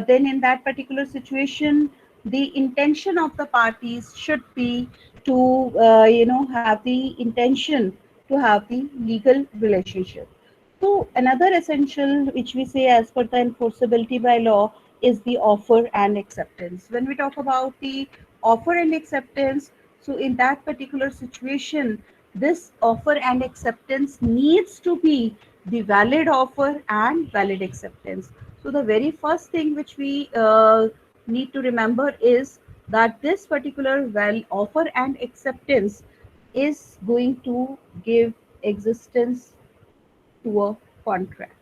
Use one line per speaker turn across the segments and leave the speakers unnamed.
then in that particular situation, the intention of the parties should be to, have the intention to have the legal relationship. So another essential which we say as per the enforceability by law is the offer and acceptance. When we talk about the offer and acceptance, so in that particular situation, this offer and acceptance needs to be the valid offer and valid acceptance. So the very first thing which we need to remember is that this particular offer and acceptance is going to give existence to a contract.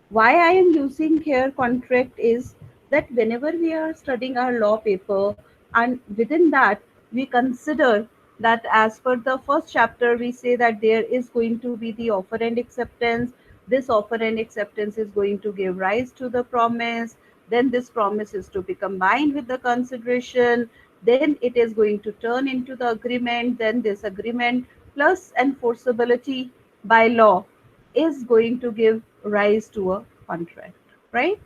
Why I am using here contract is that whenever we are studying our law paper, and within that we consider that as per the first chapter we say that there is going to be the offer and acceptance. This offer and acceptance is going to give rise to the promise. Then this promise is to be combined with the consideration. Then it is going to turn into the agreement. Then this agreement plus enforceability by law is going to give rise to a contract, right?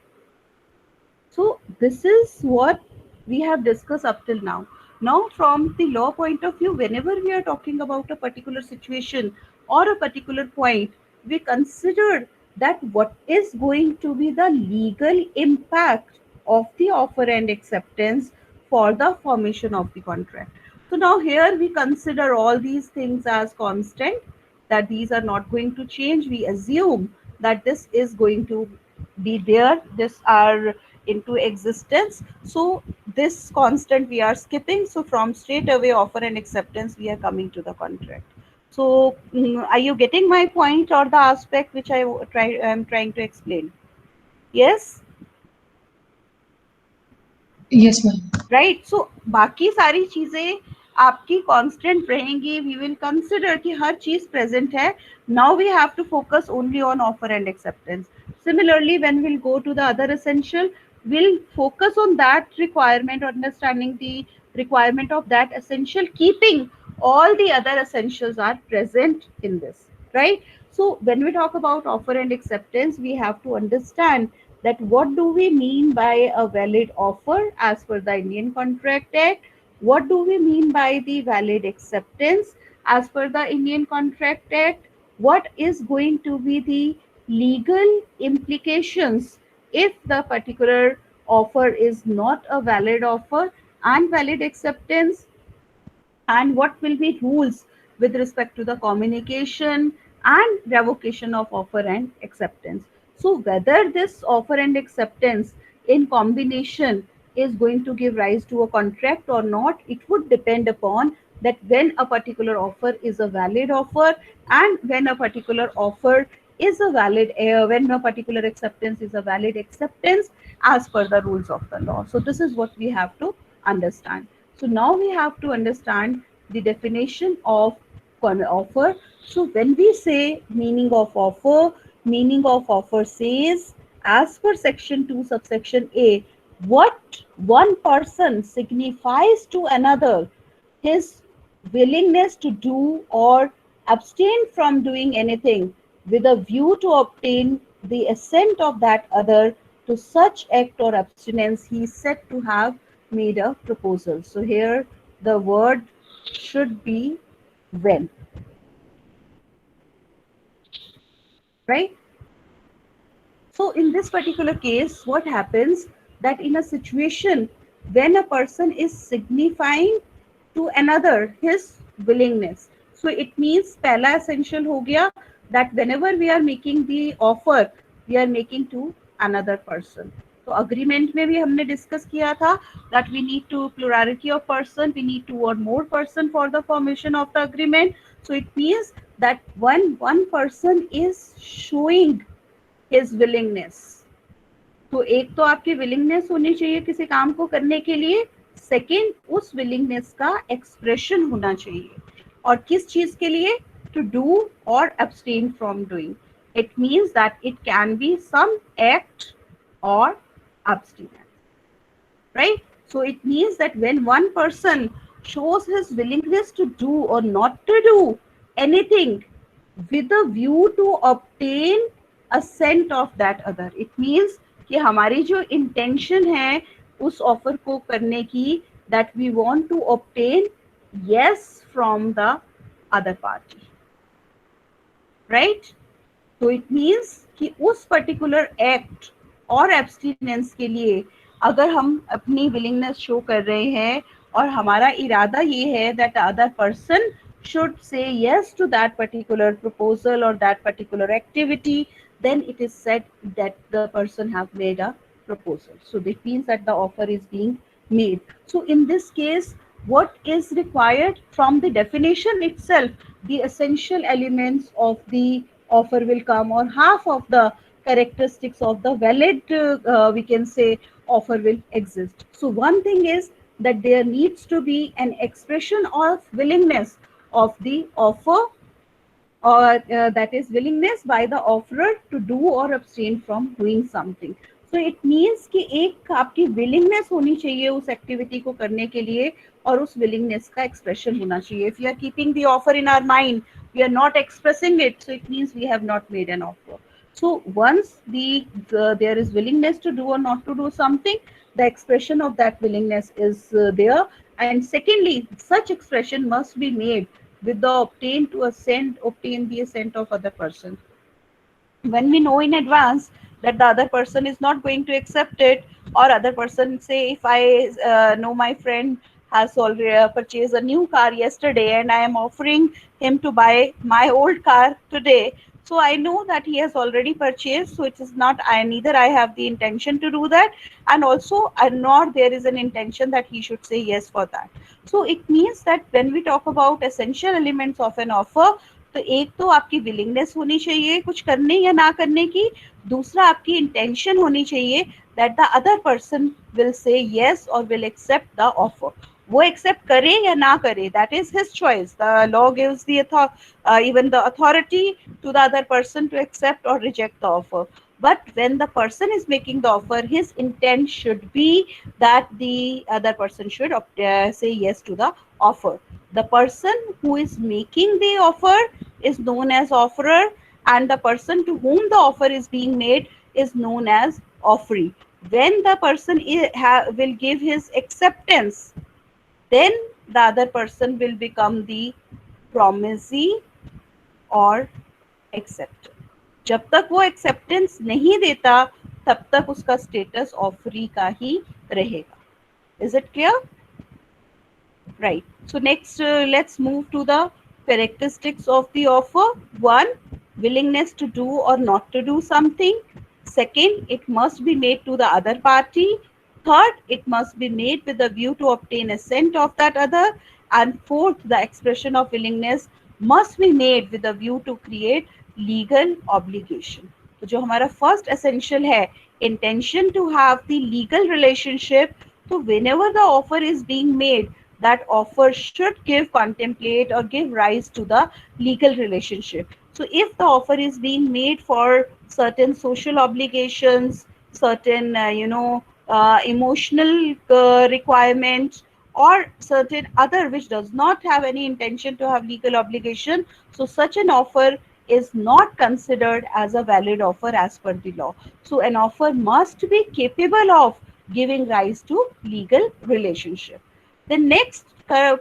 So this is what we have discussed up till now. Now, from the law point of view, whenever we are talking about a particular situation or a particular point, we consider that what is going to be the legal impact of the offer and acceptance for the formation of the contract. So now here we consider all these things as constant, that these are not going to change. We assume that this is going to be there, this are into existence. So this constant we are skipping. So from straight away offer and acceptance, we are coming to the contract. So are you getting my point or the aspect which I'm trying to explain? Yes.
Yes, ma'am.
Right so बाकी सारी चीजें आपकी constant रहेंगी. We will consider कि हर चीज present है. Now we have to focus only on offer and acceptance. Similarly, when we'll go to the other essential, we'll focus on that requirement, understanding the requirement of that essential, keeping all the other essentials are present in this, right? So when we talk about offer and acceptance, we have to understand that what do we mean by a valid offer as per the Indian Contract Act? What do we mean by the valid acceptance as per the Indian Contract Act? What is going to be the legal implications if the particular offer is not a valid offer and valid acceptance, and what will be rules with respect to the communication and revocation of offer and acceptance. So whether this offer and acceptance in combination is going to give rise to a contract or not, it would depend upon that when a particular offer is a valid offer and when a particular offer is a valid when a particular acceptance is a valid acceptance as per the rules of the law. So this is what we have to understand. So now we have to understand the definition of offer. So when we say meaning of offer says, as per section 2 subsection A, what one person signifies to another his willingness to do or abstain from doing anything with a view to obtain the assent of that other to such act or abstinence he is said to have made a proposal. So here the word should be when, right? So in this particular case, what happens that in a situation when a person is signifying to another his willingness, so it means पहला essential हो गया that whenever we are making the offer, we are making to another person. तो agreement में भी हमने discuss किया था that we need to plurality of person, we need two or more person for the formation of the agreement. So it means that when one person is showing his willingness, तो एक तो आपकी willingness होनी चाहिए किसी काम को करने के लिए, सेकंड उस विलिंगनेस का एक्सप्रेशन होना चाहिए, और किस चीज के लिए, टू डू और abstain from doing. It means that it can be some act or abstinence, right? So it means that when one person shows his willingness to do or not to do anything with a view to obtain assent of that other, it means कि हमारी जो intention है उस offer को करने की, that we want to obtain yes from the other party, right? तो it means कि उस पर्टिकुलर एक्ट और एब्सटिनेंस के लिए अगर हम अपनी विलिंगनेस शो कर रहे हैं और हमारा इरादा ये है that other person should say yes to that particular proposal or that particular activity, then it is said that the person have made a proposal. So that means that the offer is being made. So in this case, what is required from the definition itself, the essential elements of the offer will come, or half of the characteristics of the valid we can say offer will exist. So one thing is that there needs to be an expression of willingness of the offer, or that is willingness by the offerer to do or abstain from doing something. So it means कि एक आपकी willingness होनी चाहिए उस activity को करने के लिए, और उस willingness का expression होना चाहिए. If we are keeping the offer in our mind, we are not expressing it, so it means we have not made an offer. So once there is willingness to do or not to do something, the expression of that willingness is there. And secondly, such expression must be made with the obtain the assent of other person. When we know in advance that the other person is not going to accept it, or other person, say if I know my friend has already purchased a new car yesterday and I am offering him to buy my old car today, so I know that he has already purchased, so it is not, I neither I have the intention to do that, and also nor there is an intention that he should say yes for that. So it means that when we talk about essential elements of an offer, तो एक तो आपकी willingness होनी चाहिए कुछ करने या ना करने की, दूसरा आपकी इंटेंशन होनी चाहिए that the other person will say yes और विल एक्सेप्ट द ऑफर. वो एक्सेप्ट करे या ना करे, that is his choice. The law gives the even the authority to the other person to accept or reject the offer. But when the person is making the offer, his intent should be that the other person should say yes to the offer. The person who is making the offer is known as offerer, and the person to whom the offer is being made is known as offeree. When the person will give his acceptance, then the other person will become the promisee or acceptor. जब तक वो acceptance नहीं देता तब तक उसका status offeree का ही रहेगा. Is it clear? Right. So next, let's move to the characteristics of the offer. One, willingness to do or not to do something. Second, it must be made to the other party. Third, it must be made with a view to obtain assent of that other. And fourth, the expression of willingness must be made with a view to create legal obligation. तो जो हमारा first essential है, intention to have the legal relationship. So whenever the offer is being made, that offer should contemplate or give rise to the legal relationship. So if the offer is being made for certain social obligations, certain emotional requirements, or certain other which does not have any intention to have legal obligation, so such an offer is not considered as a valid offer as per the law. So an offer must be capable of giving rise to legal relationship. The next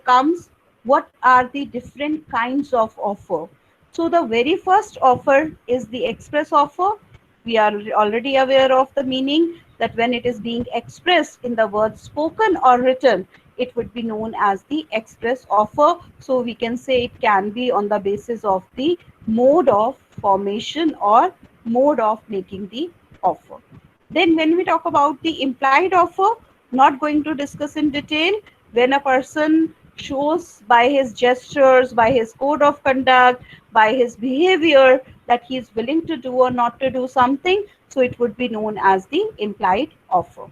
comes what are the different kinds of offer. So the very first offer is the express offer. We are already aware of the meaning that when it is being expressed in the words spoken or written, it would be known as the express offer. So we can say it can be on the basis of the mode of formation or mode of making the offer. Then when we talk about the implied offer, not going to discuss in detail, when a person shows by his gestures, by his code of conduct, by his behavior that he is willing to do or not to do something, so it would be known as the implied offer.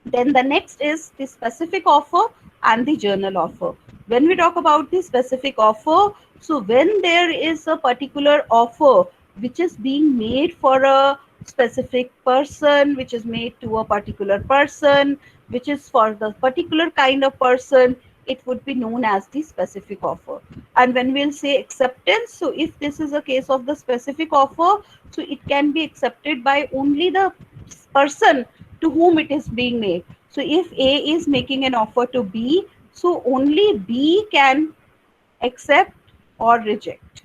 Then the next is the specific offer and the general offer. When we talk about the specific offer, so when there is a particular offer which is being made for a specific person, which is made to a particular person, which is for the particular kind of person, it would be known as the specific offer. And when we'll say acceptance, so if this is a case of the specific offer, so it can be accepted by only the person to whom it is being made. So if A is making an offer to B, so only B can accept or reject.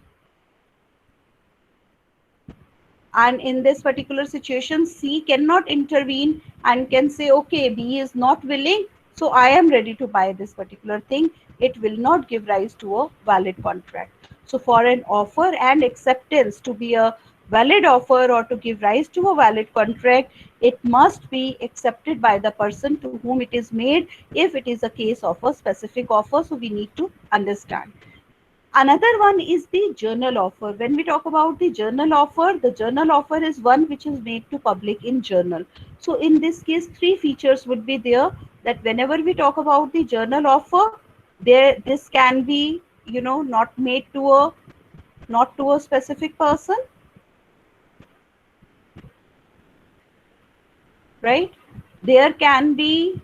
And in this particular situation, C cannot intervene and can say, okay, B is not willing, so I am ready to buy this particular thing. It will not give rise to a valid contract. So for an offer and acceptance to be a valid offer or to give rise to a valid contract, it must be accepted by the person to whom it is made, if it is a case of a specific offer. So we need to understand. Another one is the journal offer. When we talk about the journal offer is one which is made to public in journal. So in this case, three features would be there, that whenever we talk about the journal offer, this can be, not to a specific person, right? There can be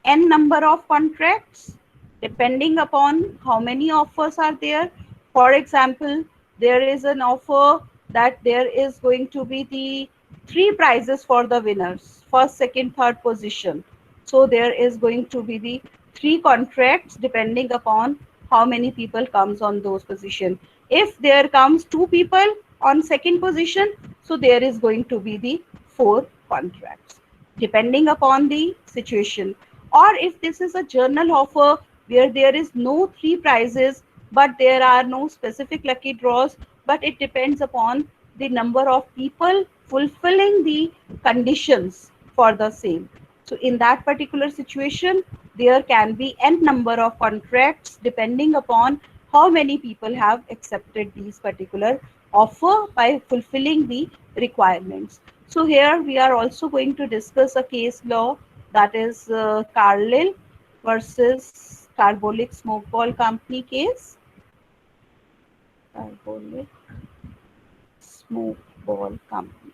n number of contracts depending upon how many offers are there. For example, there is an offer that there is going to be the three prizes for the winners, first, second, third position. So there is going to be the three contracts depending upon how many people comes on those position. If there comes two people on second position, so there is going to be the four contracts depending upon the situation. Or if this is a journal offer where there is no three prizes, but there are no specific lucky draws, but it depends upon the number of people fulfilling the conditions for the same. So in that particular situation, there can be n number of contracts depending upon how many people have accepted these particular offer by fulfilling the requirements. So here we are also going to discuss a case law, that is Carlyle versus Carbolic Smoke Ball Company case. Carbolic Smoke Ball Company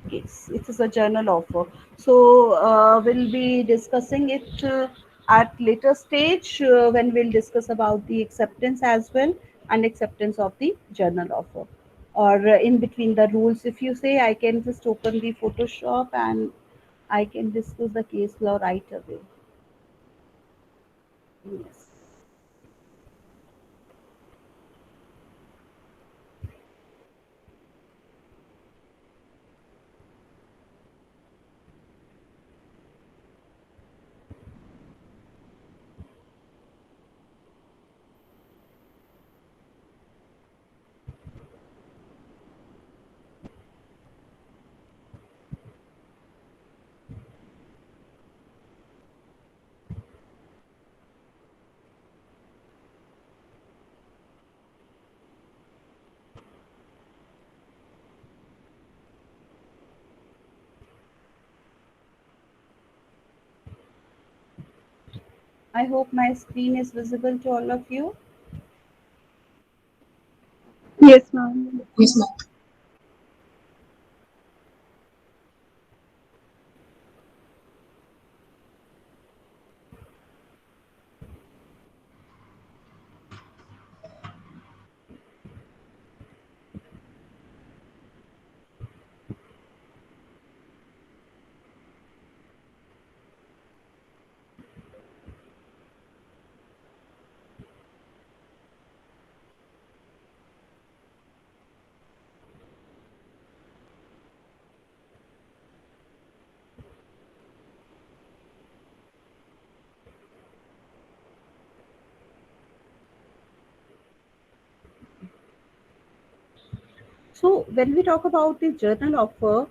case. It is a journal offer. So we'll be discussing it at later stage when we'll discuss about the acceptance as well, and acceptance of the journal offer. Or in between the rules, if you say, I can just open the Photoshop and I can discuss the case law right away. Yes. I hope my screen is visible to all of you.
Yes, ma'am.
Yes, ma'am.
So when we talk about the journal offer,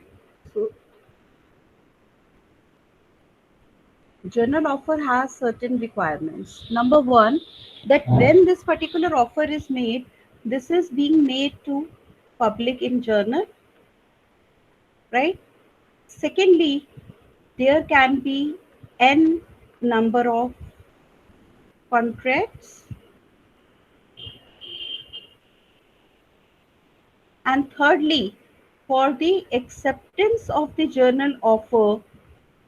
so journal offer has certain requirements. Number one, that when this particular offer is made, this is being made to public in journal, right? Secondly, there can be n number of contracts. And thirdly, for the acceptance of the journal offer,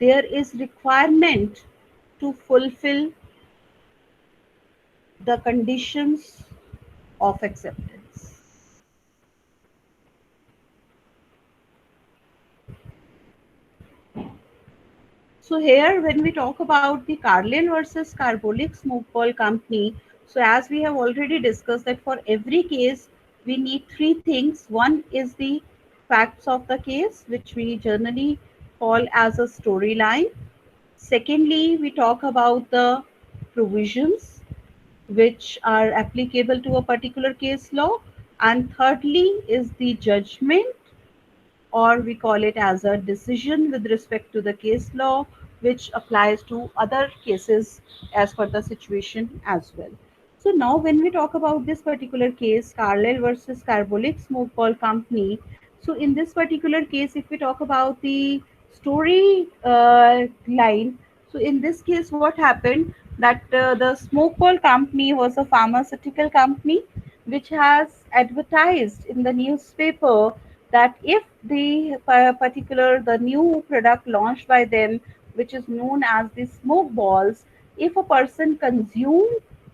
there is requirement to fulfill the conditions of acceptance. So here, when we talk about the Carlyle versus Carbolic Smoke Ball Company, so as we have already discussed that for every case, we need three things. One is the facts of the case, which we generally call as a storyline. Secondly, we talk about the provisions which are applicable to a particular case law. And thirdly is the judgment, or we call it as a decision with respect to the case law, which applies to other cases as per the situation as well. So now when we talk about this particular case, Carlyle versus Carbolic Smoke Ball Company, so in this particular case, if we talk about the story line, so in this case, what happened that the smoke ball company was a pharmaceutical company which has advertised in the newspaper that if the particular the new product launched by them, which is known as the smoke balls, if a person consume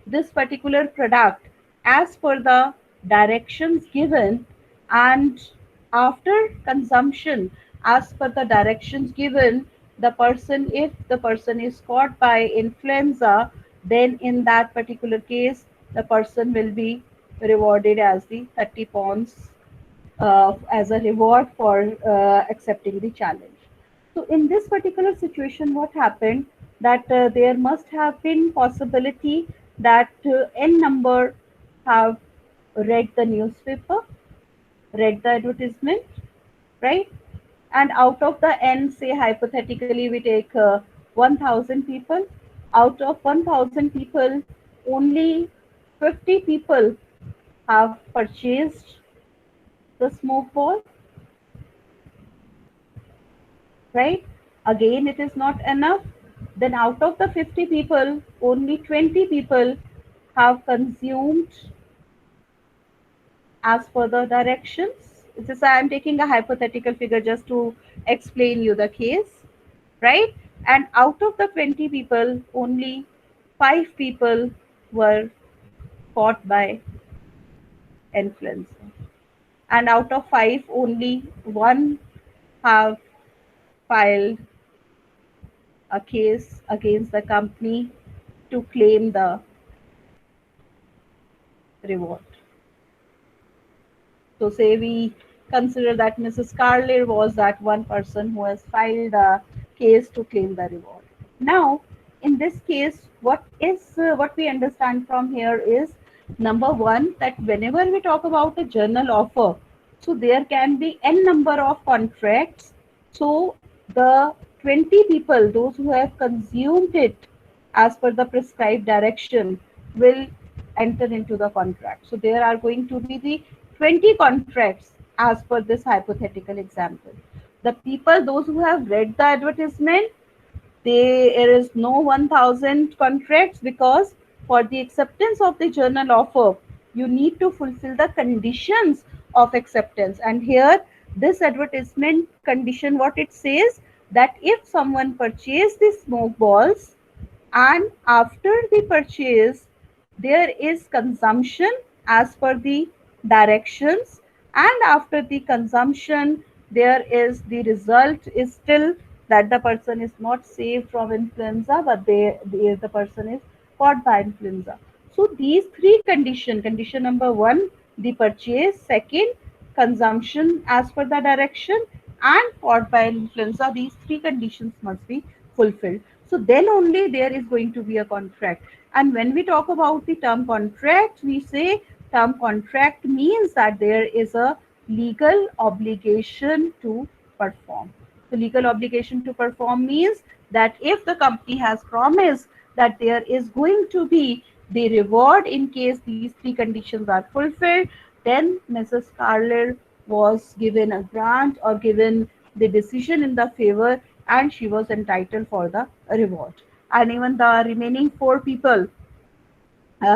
this particular product as per the directions given, and after consumption as per the directions given, the person, if the person is caught by influenza, then in that particular case the person will be rewarded as the 30 pounds as a reward for accepting the challenge. So in this particular situation, what happened that there must have been possibility that n number have read the newspaper, read the advertisement, right? And out of the n, say hypothetically we take 1000 people. Out of 1000 people, only 50 people have purchased the smoke ball, right? Again, it is not enough. Then out of the 50 people, only 20 people have consumed as per the directions. This I am taking a hypothetical figure just to explain you the case, right? And out of the 20 people, only 5 people were caught by influenza. And out of 5, only one have filed a case against the company to claim the reward. So say we consider that Mrs. Carler was that one person who has filed a case to claim the reward. Now, in this case, what we understand from here is number one, that whenever we talk about a journal offer, so there can be n number of contracts. So the 20 people, those who have consumed it as per the prescribed direction, will enter into the contract. So there are going to be the 20 contracts as per this hypothetical example. The people, those who have read the advertisement, there is no 1000 contracts, because for the acceptance of the journal offer, you need to fulfill the conditions of acceptance. And here, this advertisement condition, what it says, that if someone purchase the smoke balls and after the purchase there is consumption as per the directions, and after the consumption there is the result is still that the person is not saved from influenza, but the person is caught by influenza. So these three condition number one, the purchase; second, consumption as per the direction; and caught by influenza, these three conditions must be fulfilled. So then only there is going to be a contract. And when we talk about the term contract, we say term contract means that there is a legal obligation to perform. The legal obligation to perform means that if the company has promised that there is going to be the reward in case these three conditions are fulfilled, then Mrs. Carler was given a grant or given the decision in the favor, and she was entitled for the reward. And even the remaining 4 people,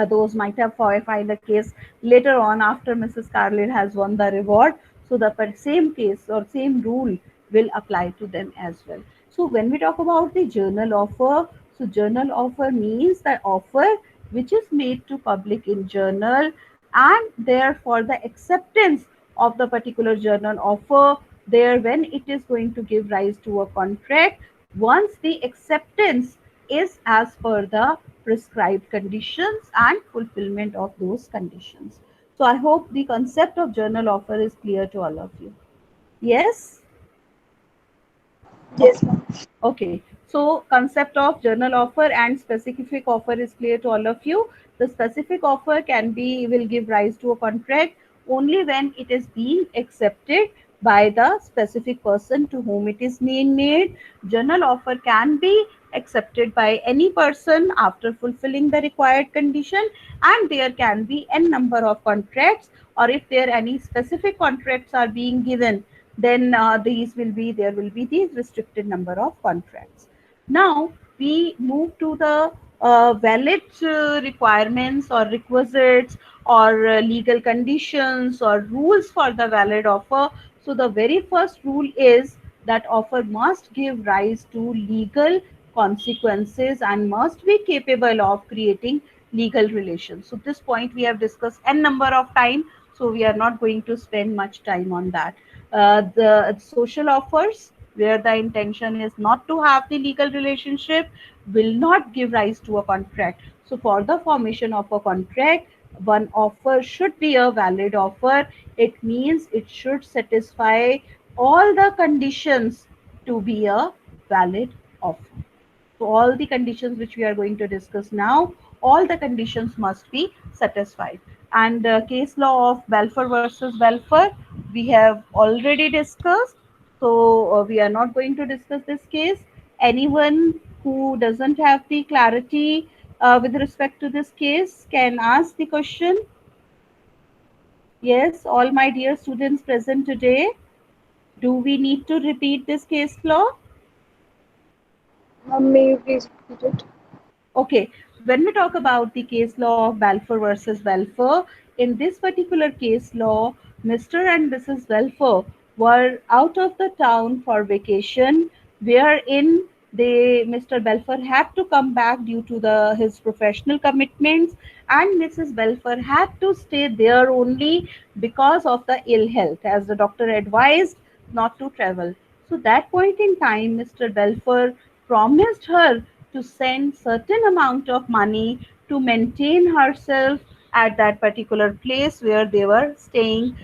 those might have filed a case later on after Mrs. Carlin has won the reward. So the same case or same rule will apply to them as well. So when we talk about the journal offer, so journal offer means the offer which is made to public in journal, and therefore the acceptance of the particular journal offer there when it is going to give rise to a contract, once the acceptance is as per the prescribed conditions and fulfillment of those conditions. So I hope the concept of journal offer is clear to all of you. Yes?
Yes, ma'am.
Okay, so concept of journal offer and specific offer is clear to all of you. The specific offer will give rise to a contract only when it is being accepted by the specific person to whom it is being made. Journal offer can be accepted by any person after fulfilling the required condition, and there can be n number of contracts, or if there any specific contracts are being given, then there will be these restricted number of contracts. Now we move to the valid requirements or requisites or legal conditions or rules for the valid offer. So the very first rule is that offer must give rise to legal consequences and must be capable of creating legal relations. So this point we have discussed n number of time, so we are not going to spend much time on that. The social offers where the intention is not to have the legal relationship will not give rise to a contract. So for the formation of a contract, one offer should be a valid offer. It means it should satisfy all the conditions to be a valid offer. So all the conditions which we are going to discuss now, all the conditions must be satisfied. And case law of Balfour versus Balfour, we have already discussed. So we are not going to discuss this case. Anyone who doesn't have the clarity with respect to this case can ask the question. Yes, all my dear students present today, do we need to repeat this case law?
Ma'am, may you please repeat it?
Okay, when we talk about the case law of Balfour versus Balfour, in this particular case law, Mr. and Mrs. Balfour were out of the town for vacation, wherein Mr. Balfour had to come back due to his professional commitments, and Mrs. Balfour had to stay there only because of the ill health, as the doctor advised not to travel. So that point in time, Mr. Balfour promised her to send certain amount of money to maintain herself at that particular place where they were staying,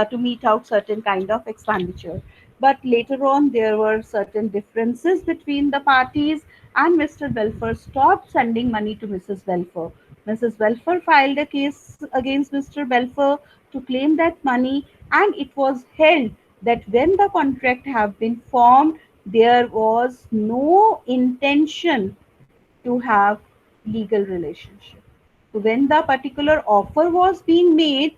to meet out certain kind of expenditure. But later on, there were certain differences between the parties, and Mr. Belfer stopped sending money to Mrs. Belfer. Mrs. Belfer filed a case against Mr. Belfer to claim that money, and it was held that when the contract have been formed, there was no intention to have legal relationship. So when the particular offer was being made,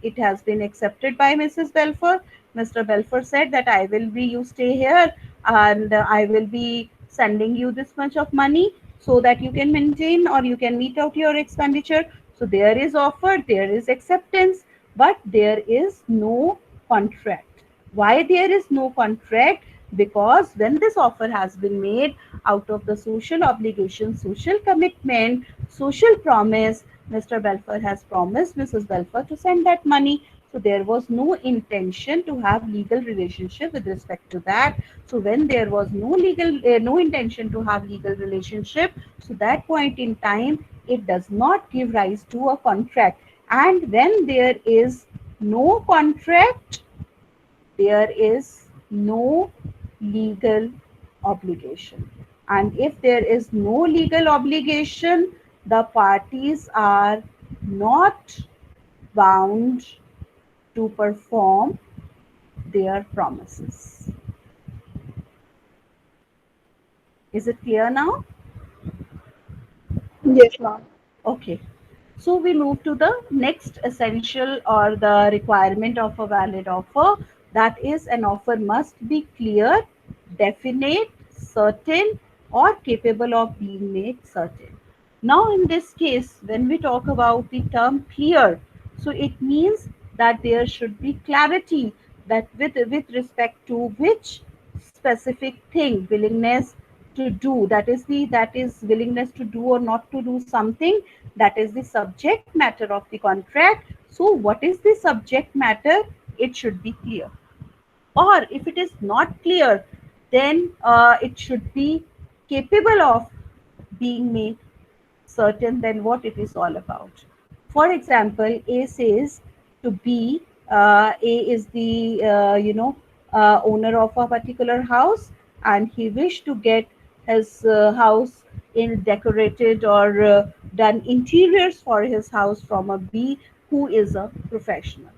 it has been accepted by Mrs. Belfer. Mr. Belfer said that you stay here, and I will be sending you this much of money so that you can maintain or you can meet out your expenditure. So there is offer, there is acceptance, but there is no contract. Why there is no contract? Because when this offer has been made out of the social obligation, social commitment, social promise, Mr. Belfer has promised Mrs. Belfer to send that money. So there was no intention to have legal relationship with respect to that. So when there was no intention to have legal relationship, so that point in time, it does not give rise to a contract. And when there is no contract, there is no legal obligation. And if there is no legal obligation, the parties are not bound to perform their promises. Is it clear now?
Yes, ma'am.
Okay. So we move to the next essential or the requirement of a valid offer. That is, an offer must be clear, definite, certain, or capable of being made certain. Now, in this case, when we talk about the term clear, so it means that there should be clarity that with respect to which specific thing, willingness to do, that is willingness to do or not to do something, that is the subject matter of the contract. So what is the subject matter? It should be clear. Or if it is not clear, then it should be capable of being made certain than what it is all about. For example, A says to B, A is the owner of a particular house, and he wished to get his house in decorated or done interiors for his house from a B who is a professional.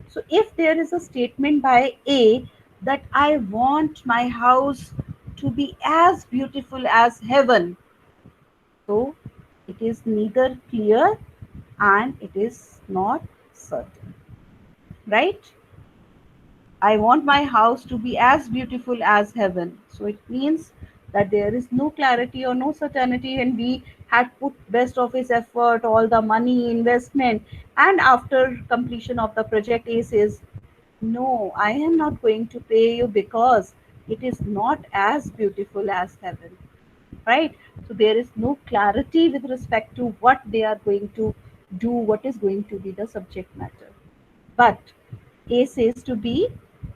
So if there is a statement by A that I want my house to be as beautiful as heaven, so it is neither clear and it is not certain, right? I want my house to be as beautiful as heaven. So it means that there is no clarity or no certainty, and we had put best of his effort, all the money, investment, and after completion of the project, A says, no, I am not going to pay you because it is not as beautiful as heaven, right? So there is no clarity with respect to what they are going to do, what is going to be the subject matter. But A says to B,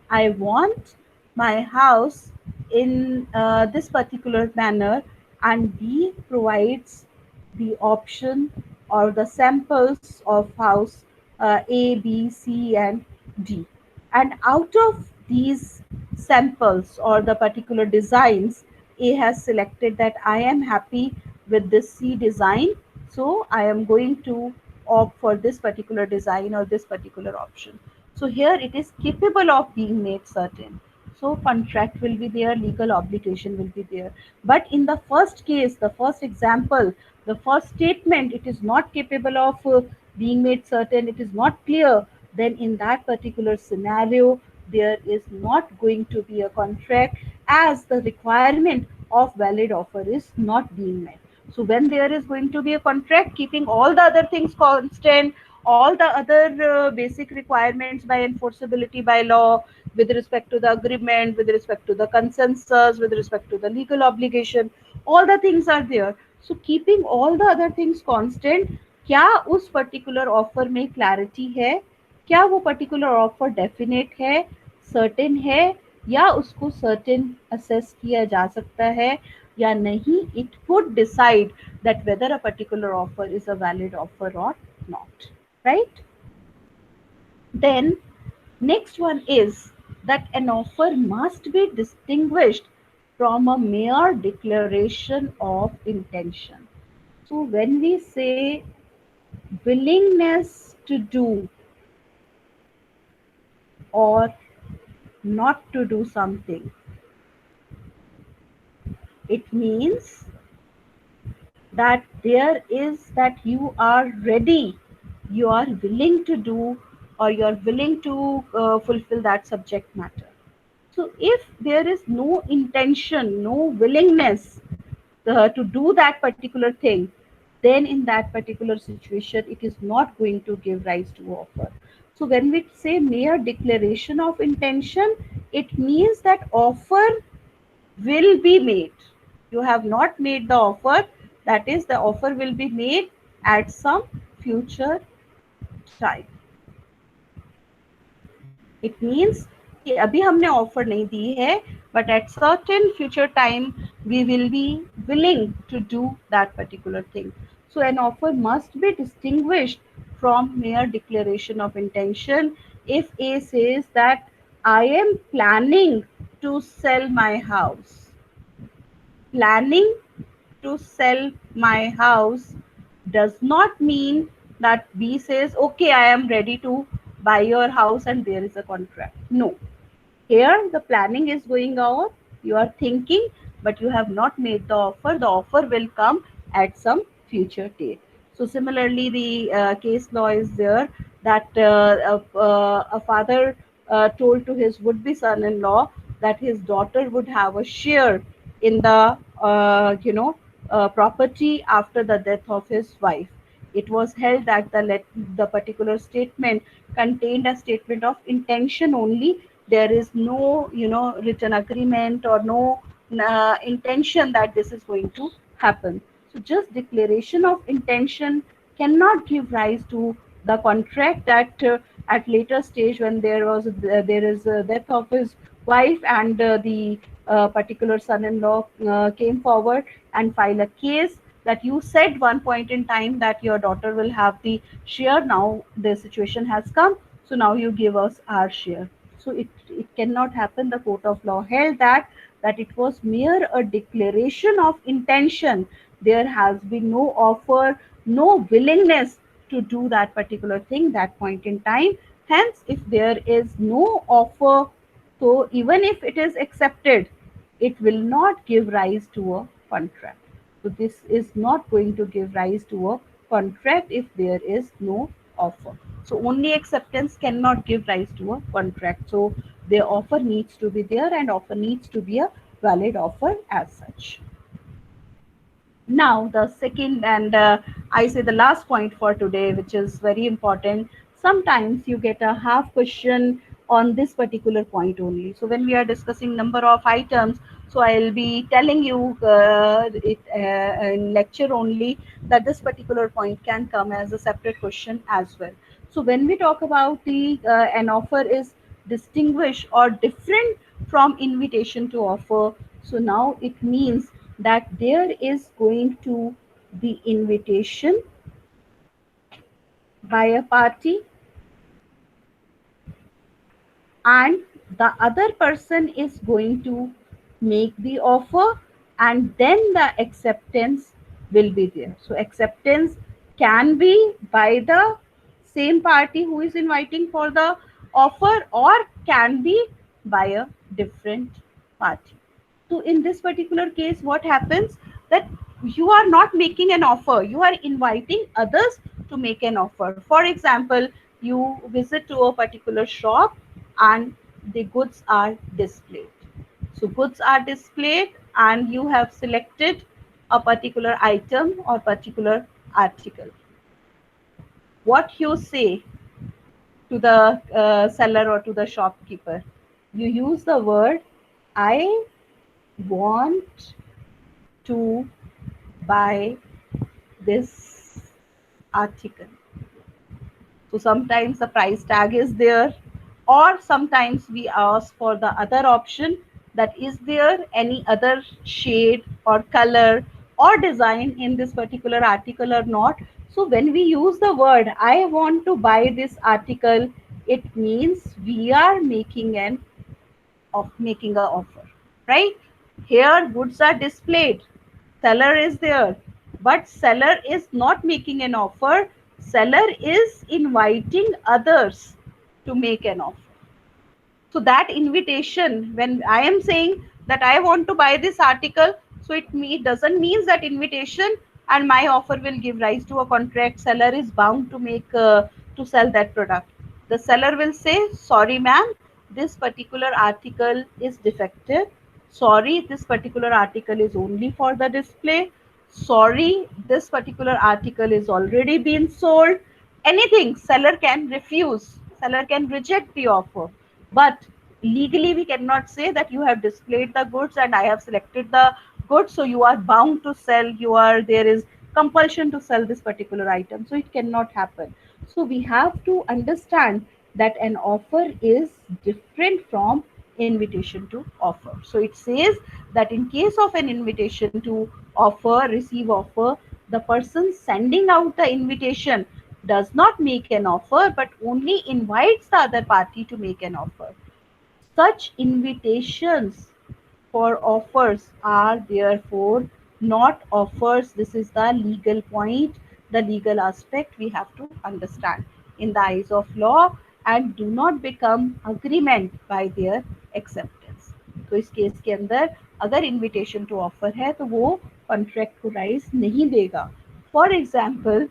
I want my house in this particular manner, and B provides the option or the samples of house A, B, C, and D. And out of these samples or the particular designs, A has selected that I am happy with this C design, so I am going to opt for this particular design or this particular option. So here it is capable of being made certain. So contract will be there, legal obligation will be there. But in the first case, the first example, the first statement, it is not capable of being made certain, it is not clear, then in that particular scenario, there is not going to be a contract as the requirement of valid offer is not being met. So when there is going to be a contract, keeping all the other things constant, all the other basic requirements by enforceability by law, with respect to the agreement, with respect to the consensus, with respect to the legal obligation, all the things are there. So keeping all the other things constant, क्या उस particular offer में clarity है, क्या वो particular offer definite है, certain है, या उसको सर्टेन असेस किया जा सकता है या नहीं, it would decide that whether a particular offer is a valid offer or not, right? Then next one is that an offer must be distinguished from a mere declaration of intention. So when we say willingness to do or not to do something, it means that there is that you are ready, you are willing to do, or you are willing to fulfill that subject matter. So if there is no intention, no willingness to do that particular thing, then in that particular situation, it is not going to give rise to offer. So when we say mere declaration of intention, it means that offer will be made. You have not made the offer, that is, the offer will be made at some future time. It means कि अभी हमने offer नहीं दी है, but at certain future time we will be willing to do that particular thing. So an offer must be distinguished from mere declaration of intention. If A says that I am planning to sell my house, planning to sell my house does not mean that B says, okay, I am ready to buy your house and there is a contract. No. Here the planning is going on, you are thinking, but you have not made the offer. The offer will come at some future date. So similarly, the case law is there that a father told to his would-be son-in-law that his daughter would have a share in the property after the death of his wife. It was held that the particular statement contained a statement of intention only. There is no written agreement or no intention that this is going to happen. So just declaration of intention cannot give rise to the contract that at later stage when there is a death of his wife and the particular son-in-law came forward and file a case that you said one point in time that your daughter will have the share. Now the situation has come, so now you give us our share. So it cannot happen. The court of law held that it was mere a declaration of intention. There has been no offer, no willingness to do that particular thing that point in time. Hence, if there is no offer, so even if it is accepted, it will not give rise to a contract. So this is not going to give rise to a contract if there is no offer. So only acceptance cannot give rise to a contract. So the offer needs to be there, and offer needs to be a valid offer as such. Now, the second and I say the last point for today, which is very important. Sometimes you get a half question on this particular point only. So when we are discussing number of items, so I'll be telling you in lecture only that this particular point can come as a separate question as well. So when we talk about the an offer is distinguished or different from invitation to offer, so now it means that there is going to be invitation by a party and the other person is going to make the offer, and then the acceptance will be there. So acceptance can be by the same party who is inviting for the offer, or can be by a different party. So in this particular case, what happens that you are not making an offer, you are inviting others to make an offer. For example, you visit to a particular shop and the goods are displayed. So goods are displayed and you have selected a particular item or particular article. What you say to the seller or to the shopkeeper? You use the word, I want to buy this article. So sometimes the price tag is there, or sometimes we ask for the other option, that is there any other shade or color or design in this particular article or not. So when we use the word I want to buy this article, it means we are making an of making a offer, right? Here goods are displayed, seller is there, but seller is not making an offer. Seller is inviting others to make an offer. So that invitation, when I am saying that I want to buy this article, so it doesn't mean that invitation and my offer will give rise to a contract. Seller is bound to make to sell that product. The seller will say, sorry ma'am, this particular article is defective. Sorry, this particular article is only for the display. Sorry, this particular article is already been sold. Anything seller can refuse, seller can reject the offer. But legally we cannot say that you have displayed the goods and I have selected the goods, so you are bound to sell, you are there is compulsion to sell this particular item. So it cannot happen. So we have to understand that an offer is different from invitation to offer. So it says that in case of an invitation to offer, receive offer, the person sending out the invitation does not make an offer but only invites the other party to make an offer. Such invitations for offers are therefore not offers. This is the legal point, the legal aspect we have to understand in the eyes of law, and do not become agreement by their acceptance. तो इस case के अंदर अगर invitation to offer है तो वो contract को rise नहीं देगा. For example,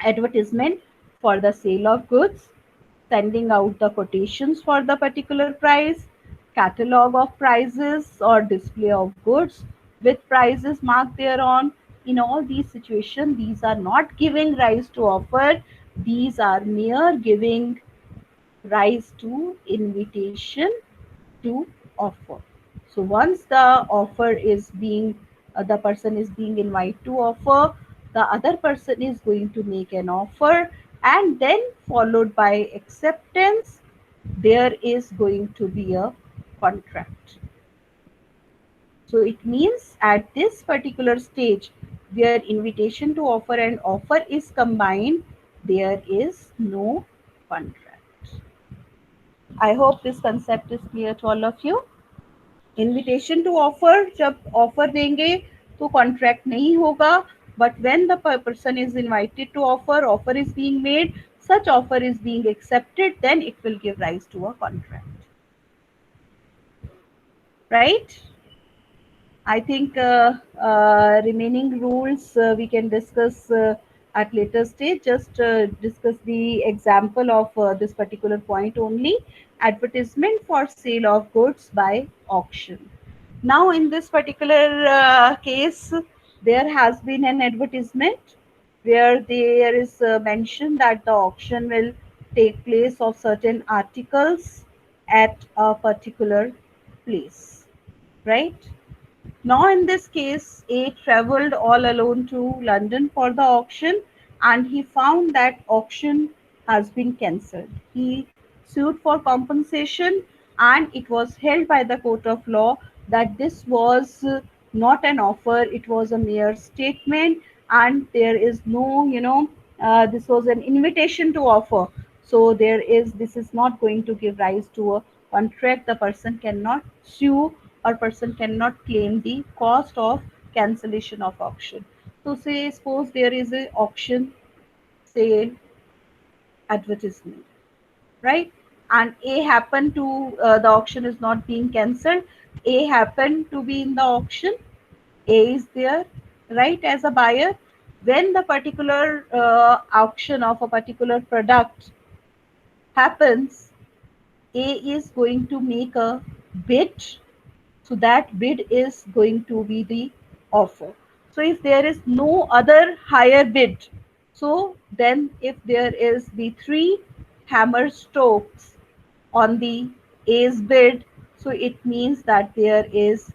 advertisement for the sale of goods, sending out the quotations for the particular price, catalog of prices or display of goods with prices marked thereon. In all these situations, these are not giving rise to offer. These are mere giving rise to invitation to offer. So once the offer is being, the person is being invited to offer, the other person is going to make an offer, and then followed by acceptance, there is going to be a contract. So it means at this particular stage where invitation to offer and offer is combined, there is no contract. I hope this concept is clear to all of you. Invitation to offer, जब offer देंगे तो contract नहीं होगा, but when the person is invited to offer, offer is being made, such offer is being accepted, then it will give rise to a contract. Right? I think remaining rules we can discuss at later stage. Just discuss the example of this particular point only. Advertisement for sale of goods by auction. Now, in this particular case, there has been an advertisement where there is mentioned that the auction will take place of certain articles at a particular place, right? Now, in this case, A traveled all alone to London for the auction and he found that auction has been cancelled. He sued for compensation and it was held by the court of law that this was not an offer, it was a mere statement and there is no, this was an invitation to offer. So this is not going to give rise to a contract. The person cannot sue or person cannot claim the cost of cancellation of auction. So say suppose there is a auction sale advertisement, right? And A happened to the auction is not being cancelled. A happened to be in the auction. A is there, right, as a buyer. When the particular auction of a particular product happens, A is going to make a bid. So that bid is going to be the offer. So if there is no other higher bid, so then if there is the three hammer strokes on the A's bid, so it means that there is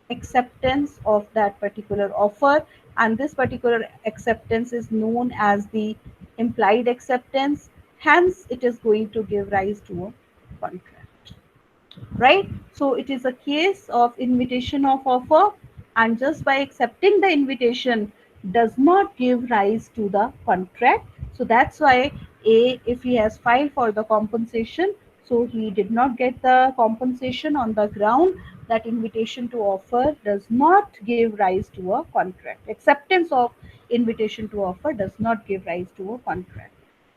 acceptance of that particular offer, and this particular acceptance is known as the implied acceptance. Hence, it is going to give rise to a contract, right? So it is a case of invitation of offer, and just by accepting the invitation does not give rise to the contract. So that's why A, if he has filed for the compensation, so he did not get the compensation on the ground that invitation to offer does not give rise to a contract. Acceptance of invitation to offer does not give rise to a contract.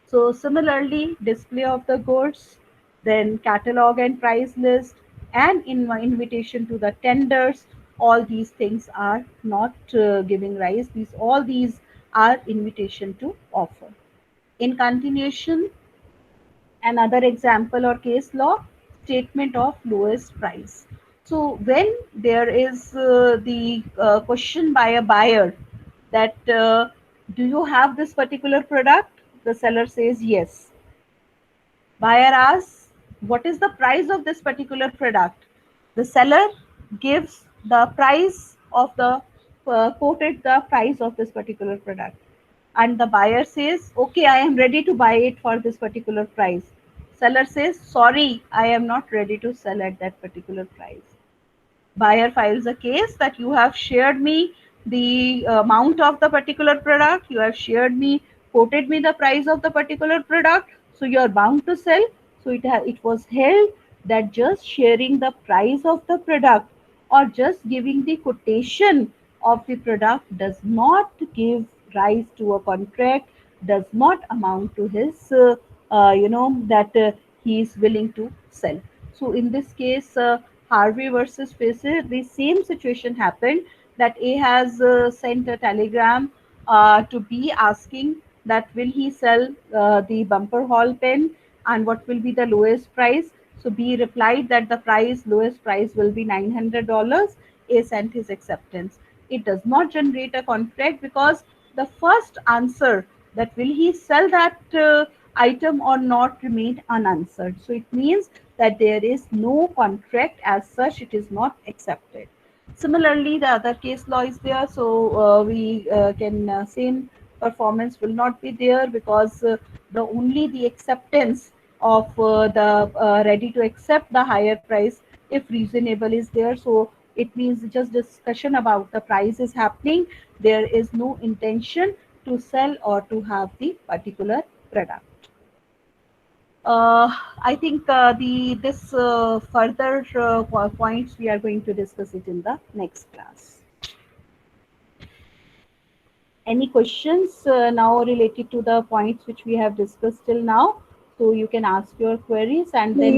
So similarly, display of the goods, then catalog and price list, and invitation to the tenders, all these things are not giving rise. All these are invitation to offer. In continuation, another example or case law, statement of lowest price. So when there is the question by a buyer that do you have this particular product, the seller says yes. Buyer asks, what is the price of this particular product? The seller gives the price of the quoted the price of this particular product. And the buyer says, okay, I am ready to buy it for this particular price. Seller says, sorry, I am not ready to sell at that particular price. Buyer files a case that you have shared me the amount of the particular product, you have shared me, quoted me the price of the particular product, so you are bound to sell. So it was held that just sharing the price of the product or just giving the quotation of the product does not give rise to a contract, does not amount to his that he is willing to sell. So in this case, Harvey versus Fisher, the same situation happened that A has sent a telegram to B asking that will he sell the bumper hall pen and what will be the lowest price. So B replied that the lowest price will be $900. A sent his acceptance. It does not generate a contract because the first answer, that will he sell that item or not, remained unanswered. So it means that there is no contract as such, it is not accepted. Similarly, the other case law is there, so we can same performance will not be there because the acceptance of the ready to accept the higher price if reasonable is there. So it means just discussion about the price is happening. There is no intention to sell or to have the particular product. I think the this further points we are going to discuss it in the next class. Any questions now related to the points which we have discussed till now? So you can ask your queries and then